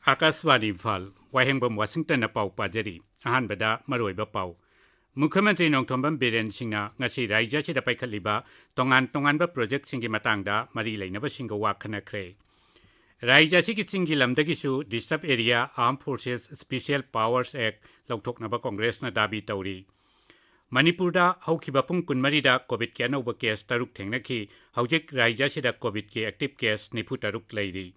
Akashvani Imphal वाहेंगबम Washington पाउ पाजरी अहानबदा मरोइबा पाउ मुख्यमंत्री नोंथोंबम बीरेन सिंहना ngasi राज्यसिदा पाइखलिबा तोंगान प्रोजेक्ट सिंगी मतंगदा मरी लेनबा सिंगो वाखनख्रे राज्यसिगी सिंगी लमदगिसु disturb area arm forces special powers act लौथोकनबा कांग्रेसना दाबी तौरी मणिपुरदा हौखिबा पुंग कुनमरीदा कोविड के अनौबा केस तरुक थेंगनखि हौजिक राज्यसिदा कोविड के एक्टिव केस 93 लैरी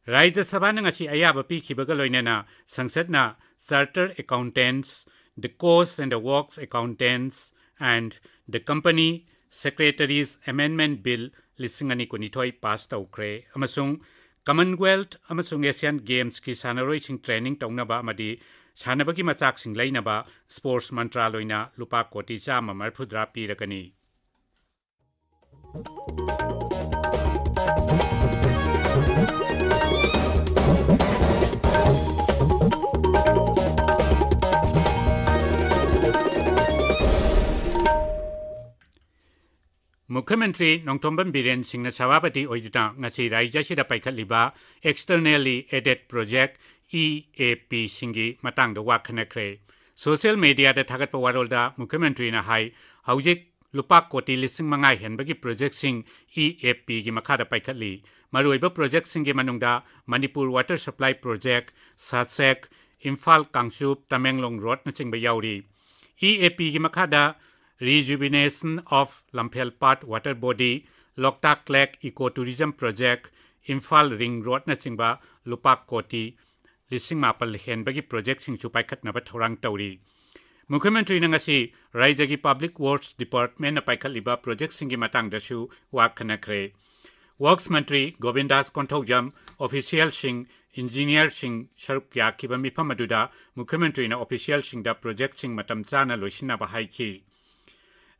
Rajya Sabha ngasi ayaba pikhibaga loinana sangsad na charter accountants, the costs and the works accountants and the company secretaries amendment bill lisingani kunithoi pass taukre amasung commonwealth amasung asian games ki sanaroi sing training taunaba amadi sanabagi machak sing lainaba sports mantraloina lupa koti chama marphudra pirakani मुख्यमंत्री नोंथोंबम बीरेन सिंह सभापति ओइदुना ngasi राज्यसिदा पाइखलिबा externally aided project EAP सिंगी मतंगदा वाखनख्रे social media दा थागतपा वारोलदा मुख्यमंत्री ना हाई हौजिक लुपा कोटी लिसिंग मंगाई हेनबगी प्रोजेक्ट सिंग EAP गी मखादा पाइखली मरुइबा प्रोजेक्ट सिंगी मनुंगदा मणिपुर वाटर सप्लाई प्रोजेक्ट सासेक इम्फाल कांगसुप तमेंगलोंग रोड नचिंगबा याउरी EAP गी मखादा Rejuvenation of Lamphel Part Water Body, Loktak Lake Ecotourism Project, Imphal Ring Road na chingba Lupak Koti, Lising Mapal Henbagi Project Sing Chupaikat Naba Thorang Tauri. Mukhyamantri ngasi Raijagi Public Works Department na Paikaliba Project Singi Matang Dasu Wakhanakre. Works Mantri Govindas Konthojam, Official Sing, Engineer Sing Sharuk Yakiba Mipamaduda, Mukhyamantri na Official Sing da Project Sing Matam Chana Loishina Bahaiki.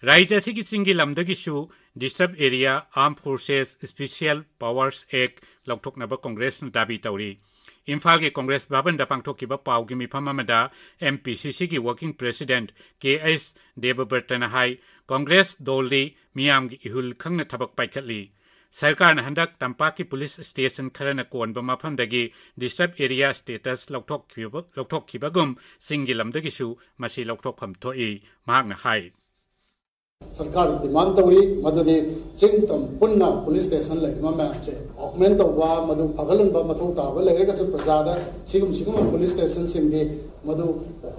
राज्यसिगी सिंगी लमदगिसु disturb area arm forces special powers act लौथोकनबा कांग्रेस दाबी तौरी इम्फाल के कांग्रेस भवन दा पांगथोकिबा पाउगी मिफम अमदा MPCC की वर्किंग प्रेसिडेंट KS देवव्रतन हाई कांग्रेस दोलदी मियामगी इहुल खंगना थबक पाइखली सरकार हंदक तंपाकी पुलिस स्टेशन खरना कोनबा मफमदगी डिस्टर्ब एरिया स्टेटस लौथोकिबगुम सिंगी लमदगिसु मसी लौथोकफम थोई मागना हाई सरकार डिमांड तौरी मदुदी चिंतम पुन्ना पुलिस स्टेशन लेकिन मैम से ऑक्मेंट तौबा मदु फगलन मथौ ताब लेरेगसु प्रजादा सिगुम पुलिस स्टेशन सिंगी मदु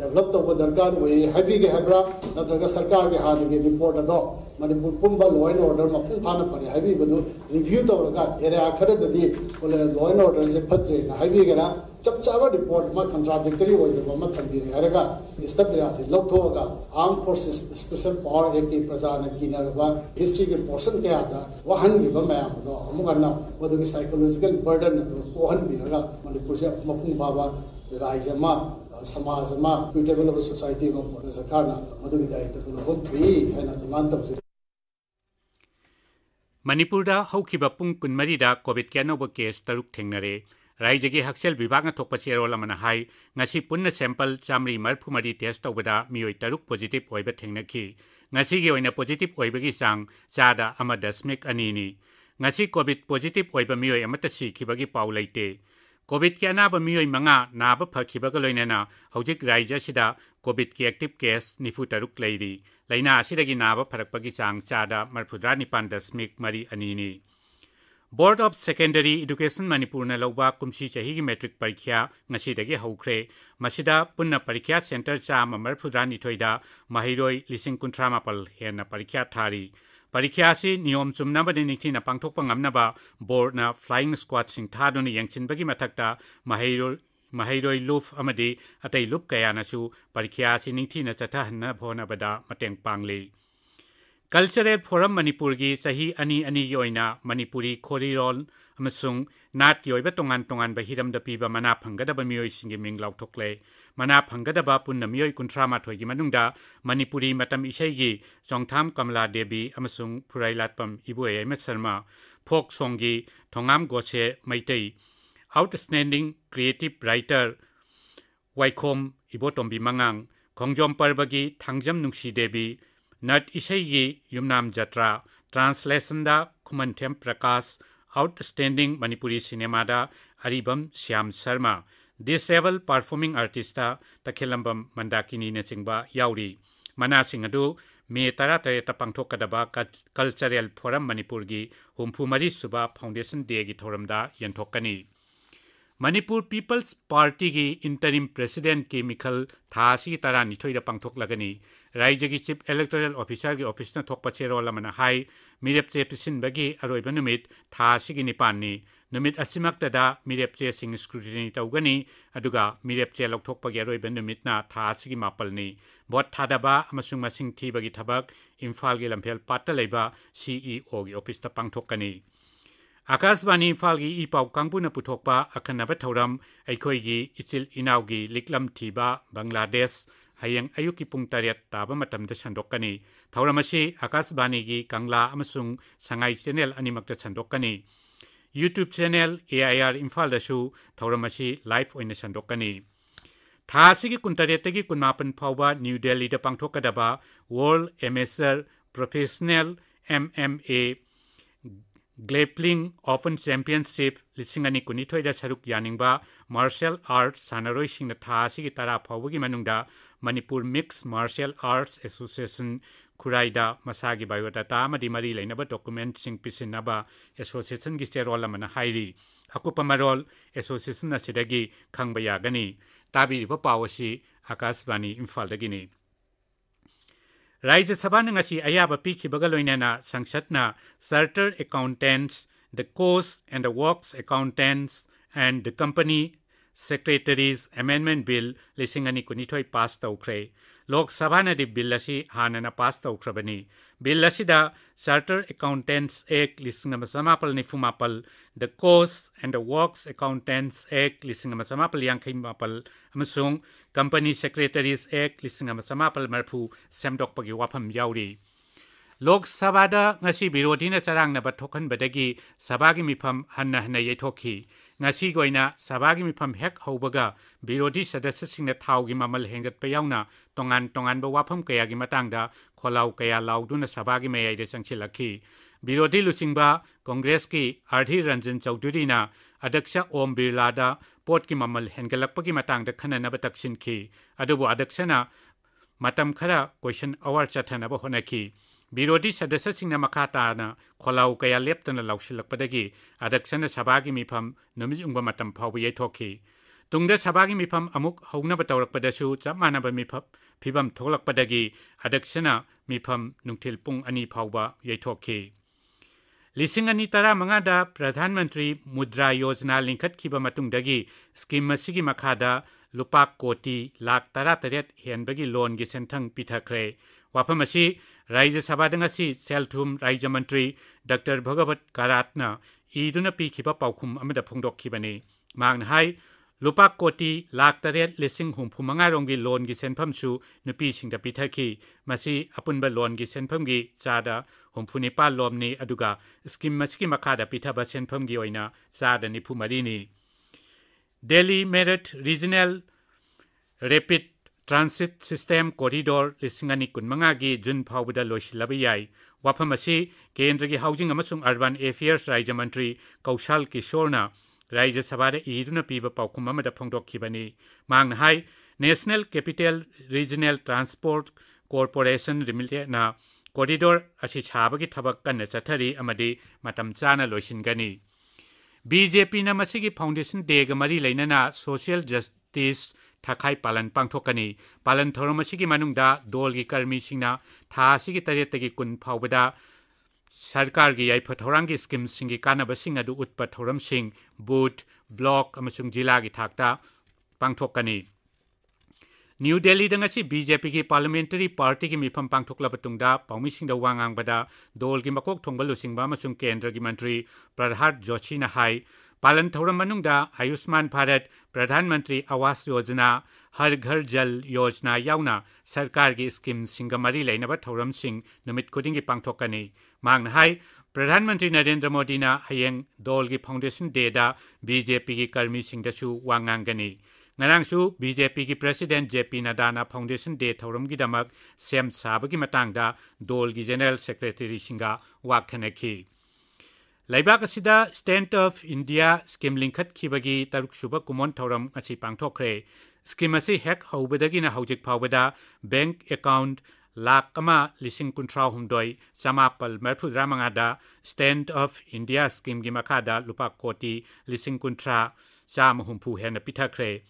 डेवलप तौबा दरकार होई हाइबीगे हाइब्रा नत्रगा सरकार के हानिगे रिपोर्ट अदो मणिपुर पुंबा लॉ एंड ऑर्डर मफुं फाना पड़े हाइबी बदु रिव्यू तौरगा एरिया खरददी लॉ एंड ऑर्डर से फत्रे हाइबीगेरा चप चावा रिपोर्ट में कंट्राडिक्टरी होइदबा थंबीरे हरगा डिस्टर्ब एरिया से लौथोगा arm forces special power act की प्रजा ने किनरबा हिस्ट्री के पोर्शन के आदा वहन गिबा मैम दो अमुगना मदुगी साइकोलॉजिकल बर्डन दो कोहन बिरगा मणिपुर से मफुं बाबा राज्य मा समाज मा इक्विटेबल ऑफ सोसाइटी में सरकार ना मदुगी दायित्व दुलबम थुई है ना डिमांड तब मणिपुरदा हौखिबा पुंग कुनमरीदा कोविड के अनौबा केस तरुक थेंगनरे राज्य के हक्सेल विभाग थोप चेरोल हाई ngasi पुन्न सैंपल चामरी मरफुमरी टेस्ट तौबदा मियोई तरुक पॉजिटिव होइबा थेंगनखि ngasi gi oina positive oibagi sang chada ama dasmik anini ngasi covid positive oiba mioi amata sikhibagi pau leite covid ke anaba mioi manga naba phakhibaga loinana hojik raija sida covid ki active case nifu taruk leiri laina asidagi naba pharakpagi sang chada marfudra nipan dasmik mari anini Board of Secondary Education Manipur na lawba kumsi chahi gi metric parikya ngasi dagi haukhre masida punna parikya center cha marfudra thoida mahiroi lising kuntra mapal hena parikya thari parikya si niyom chumna ba nikthi na pangthok pangamna ba board na flying squad sing thaduni yangchin bagi mathakta mahiroi luf amadi atai lup kaya na su parikya si nikthi na chatha hanna phona bada mateng pangli Cultural Forum Manipur gi sahi ani yoina Manipuri Khorirol amasung nat ki oiba tongan ba hiram da piba mana phangada ba mioi singi ming lauthokle mana phangada ba punna mioi kuntra ma thoi gi manungda Manipuri matam isai gi Songtham Kamla Devi amasung Phurailatpam Ibuai Sharma folk song gi Thongam Gose Maitei Outstanding Creative Writer Waikhom Ibotombi Mangang Khongjom Parbagi Thangjam Nungsi Devi Nat Ishaigi Yumnam Jatra Translation da Khumantem Prakash Outstanding Manipuri Cinema da Aribam Shyam Sharma Disabled Performing Artist da Takhilambam Mandakini Nachingba Yauri Mana Singadu May 13 pangthokadaba Cultural Forum Manipurgi Humphumari Suba Foundation Day gi thoramda yanthokani Manipur People's Party gi interim president ki Mikhal Thasi tara nithoi da pangthoklagani Raija gi chief electoral officer gi office na thokpa cherol amana hai mirep che pisin bagi aroiba numit Thasi gi nipanni numit asimakta da mirep che sing scrutiny tawgani aduga mirep che lokthokpa gi aroiba numit na Thasi gi mapalni bot thadaba amasung masing thibagi thabak Imphal gi lamphel patta leiba CEO gi office ta pangthokani Akasbani Imphal gi ipau kangpuna puthokpa akhanaba thoram aikhoigi ichil inaugi liklam thiba Bangladesh hayang ayuki pung 8 taba matamda chandokani thoramasi Akasbani gi Kangla amasung Sangai channel animakta chandokani YouTube channel AIR Imphal dasu thoramasi live oina chandokani Thasigi kuntaretagi kunmapan phawba New Delhi da pangthokadaba World Amateur Professional MMA Grappling Open Championship Lisingani Kunithoi da saruk yaningba Martial Arts Sanaroi singna Thasigi tara phawgi manungda Manipur Mixed Martial Arts Association Khuraida Masagi biodata amadi mari leinaba document sing pisinaba association gi cherol amana hairi akupa marol association asidagi khangba yagani tabiriba pawasi Akasbani Imphal dagini Raja Sabha ngasi ayaba pikhibaga loinana sangsatna Chartered Accountants, the Cost and the Works Accountants and the Company Secretaries Amendment Bill lisingani kunithoi pass tawkhre Lok Sabha na di bill asi hanana pass tawkhrabani bill asida Chartered Accountants Act lisingamasapal nifumapal the Cost and the Works Accountants Act lisingamasapal yangkhaimapal amasung Company Secretaries Act lisingamasapal marphu semdokpagi wafam yauri Lok Sabha da ngasi birodina charangna bathokhan badagi sabagi mifam hanna hanna yethokhi ngasi goina sabagi mifam hek haubaga birodi sadasya singna thaugi mamal hengat payauna tongan ba wafam kaya gi matangda kholau kaya lauduna sabagi mayai de changchilakhi birodi luchingba Congress ki Ardhi Ranjan Chaudhary na Adaksha Om Birla da pot ki mamal hengalakpagi matangda khananaba taksinki adubu adakshana matam khara question hour chathanaba honaki Birodi sadasya singna makhatana kholau kaya leptana lausilakpadagi adakshana sabagi mifam numit ungba matam phawbi yaithokhi tungda sabagi mifam amuk hauna batawrakpadasu chapmanaba mifam phibam tholakpadagi adakshana mifam nungthil pung ani phawba yaithokhi Lisingani tara mangada Pradhan Mantri Mudra Yojana linkhat khiba matungdagi scheme masigi makhada lupa koti lakh 18 henbagi loan gi senthang pithakre wapamasi Raja Sabha dangasi Selthum Raja Mantri Dr. Bhagavat Karatna iduna pikhiba paukhum amada phungdokhibani mangna hai lupa koti lakh 8 lising humphumanga rongi loan gi senphamsu nupi singda pithaki masi apunba loan gi senpham gi chada humphunipa lomni aduga scheme masiki makhada pithaba senpham gi oina chada nifumari Delhi Meerut Regional Rapid Transit System Corridor lisingani kunmanga gi Jun phawbada loisilaba yai waphamasi Kendra gi Housing amasung Urban Affairs Raja Mantri Kaushal Kishorna Raja Sabha da iduna piba paukhum amada phongdokhibani mangna hai National Capital Regional Transport Corporation Limited na corridor asi chabagi thabak kanna chathari amadi matam chana loisingani BJP na masigi Foundation Day ga mari leinana Social Justice Thakai Palan Pangthokani Palan Thoromasigi Manungda Dolgi Karmi Singna Thasigi Taretagi Kun Phawbada Sarkar gi Yaipathorangi Scheme Singi Kanaba Singadu Utpa Thoram Sing Booth Block amasung Jila gi Thakta Pangthokani New Delhi dangasi BJP ki Parliamentary Party ki mifam pangthoklapatungda paumisingda wangangbada dolgi makok thongbalu singba amasung Kendra gi Mantri Prabhat Joshi na hai Palan Thoram Manungda Ayushman Bharat Pradhan Mantri Awas Yojana Har Ghar Jal Yojana yauna Sarkar gi scheme singamari leinaba thoram sing numit khudingi pangthokani mangna hai प्रधानमंत्री नरेंद्र मोदी ना हयेंग दल की foundation day दा BJP की कर्मी सिंगदसु वांगांगनी ngarangsu BJP की president JP Nadda foundation day थौरम की दमक सेम साबगी मतंगदा दल की जनरल सेक्रेटरी सिंगा वाखनखी Laibak asida Stand of India Scheme Linkhat khibagi taruk suba kumon thoram asi pangthokre scheme asi hack hobadagi na hojik phawbada bank account lakama lising kuntra humdoi samapal merphudra mangada Stand of India Scheme gi makada lupa koti lising kuntra sam humpu hena pithakre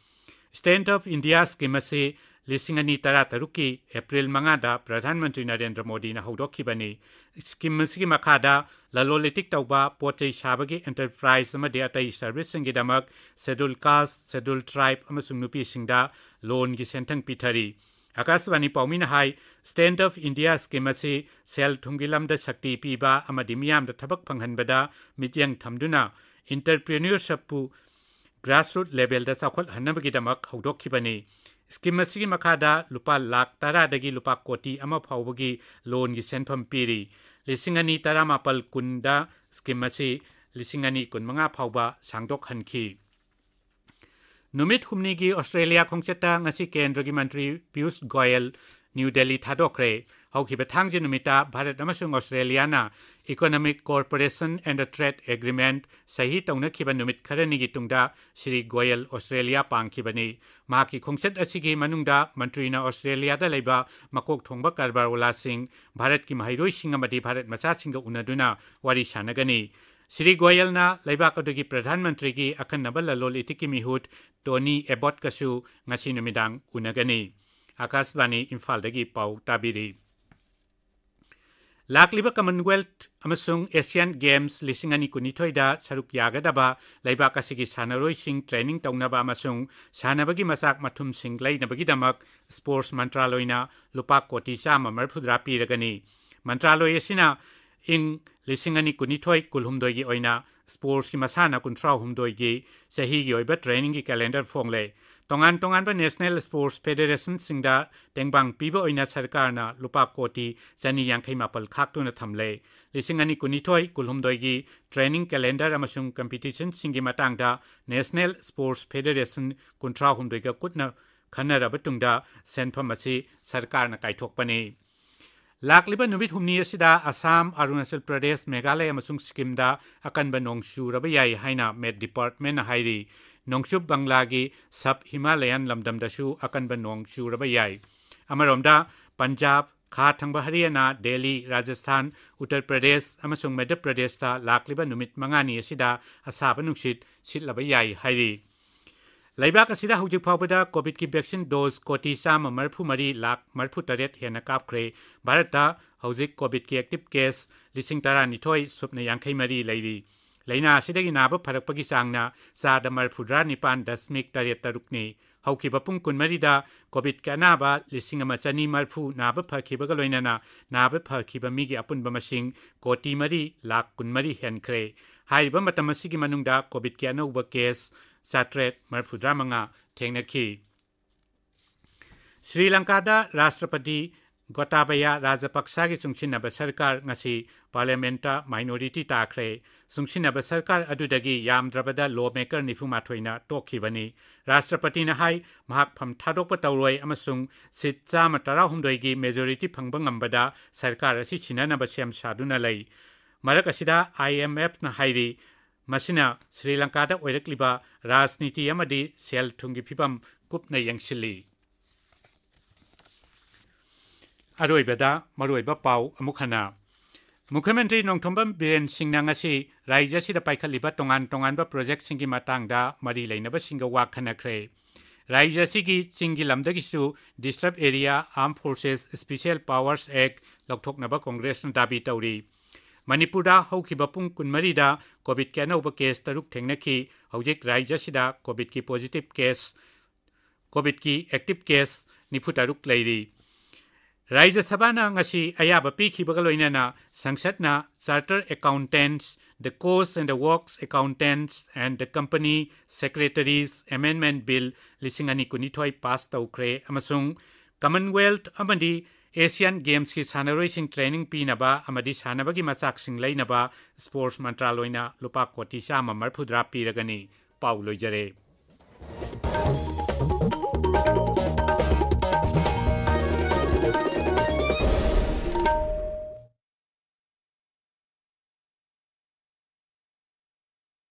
Stand of India Scheme asi lising ani tara taruki April mangada Pradhan Mantri Narendra Modi na hodokibani scheme asi makada lalolitik tauba pochei sabagi enterprise amadi atai service singidamak schedule caste schedule tribe amasung nupi singda loan gi senthang pithari akaswani paumina hai Stand of India scheme asi sel thungilam da shakti piba amadi miyam da thabak phanghanbada mityang thamduna entrepreneurship pu grassroots level da sakhol hanabagi damak hodokibani scheme asi makada lupa lakh tara dagi lupa koti ama phawbagi loan gi senpham piri Lisingani taramapal kunda skimasi lisingani kunmanga phawba sangdok hanki Numit humnigi Australia khongcheta ngasi kendra gi mantri Piyush Goyal New Delhi thadokre hauki bathangji numita Bharat amasung Australia na Economic Cooperation and a Trade Agreement sahi tauna khiba numit kharani gi tungda Shri Goyal Australia pangkhibani maki khongchet asigi manungda mantri na Australia da leiba makok thongba karbar wala sing Bharat ki mahairoi sing amadi Bharat macha singa unaduna wari sanagani Shri Goyal na leiba kadugi Pradhan Mantri gi akhanaba lalol itiki mihut Tony Abbott kasu ngasi numidang unagani Akasbani Imphal dagi pau tabiri Lakliba Commonwealth amasung Asian Games lisingani kunithoida saruk yagadaba laibak asigi sanaroi sing training taunaba amasung sanabagi masak mathum sing lainabagi damak sports mantraloina lupa koti sama marphudra piragani mantraloi asina ing lisingani kunithoi kulhumdoi gi oina sports ki masana kuntra humdoi gi sahi gi oiba training gi calendar fongle Tongan ba National Sports Federation singda tengbang piba oina sarkar na lupa koti jani yangkhai mapal khaktuna thamle lisingani kunithoi kulhumdoi gi training calendar amasung competition singi matangda National Sports Federation kuntra humdoi ga kutna khanara batungda senpham asi sarkar na kaithokpani Lakliba numit humni asida Assam Arunachal Pradesh Meghalaya amasung Sikkim da akanba nongshu rabayai haina Met Department na hairi Nongshub Banglagi Sub Himalayan Lamdamdasu akanba nongshu rabayai Amaromda Punjab Kha Thangba Haryana Delhi Rajasthan Uttar Pradesh amasung Madhya Pradesh ta lakliba numit mangani asida asaba nungsit sitlabayai hairi Laibak asida hujik phawbada COVID ki vaccine dose koti sama marphumari lakh marphutaret hena kapkhre Bharata hujik COVID ki active case lising tara nithoi supna yangkhai mari lairi Laina asidagi naba pharakpagi sangna sada marphudra nipan dasmik taret tarukni haukiba pung kunmari da COVID ka naba lising amachani marphu naba phakhiba ga loinana naba phakhiba migi apunba masing koti mari lakh kunmari henkre haiba matamasigi manungda COVID ki anauba case Satret marphudra manga thengnakhi Sri Lanka da Rashtrapati Gotabaya Rajapaksa gi chungchinaba sarkar ngasi parliamenta minority takre chungchinaba sarkar adudagi yamdrabada lawmaker nifuma thoina tokhibani Rashtrapati na hai mahak pham thadokpa tawroi amasung sit chama 13 gi majority phangba ngambada sarkar asi chinanaba sem saduna lei marak asida IMF na hairi Masina Sri Lanka da oirakliba rajniti amadi sel thungi phibam kupna yangshili Aroibada maroiba pau amukhana Mukhyamantri Nongthombam Biren Singh ngasi raija sida paikhaliba tongan ba project singi matangda mari leinaba singa wakhanakre raija sigi chingi lamdagi su disturbed area armed forces special powers act lokthoknaba congress na dabi tawri Manipura haukiba pung kunmarida COVID ki anauba case taruk thengnakhi hojik raija sida COVID ki positive case COVID ki active case nifutaruk leiri Raija Sabana ngasi ayaba pikhibaga loinana sangsatna chartered accountants the costs and the works accountants and the company secretaries amendment bill lisingani kunithoi pass taukre amasung Commonwealth amadi Asian games की सानरोइसिंग training पीनबा अमदी सानबगी मचाकसिंग लैनबा sports मंत्रालयना लुपा कोटी 140 पीरगनी पाउ लोइजरे।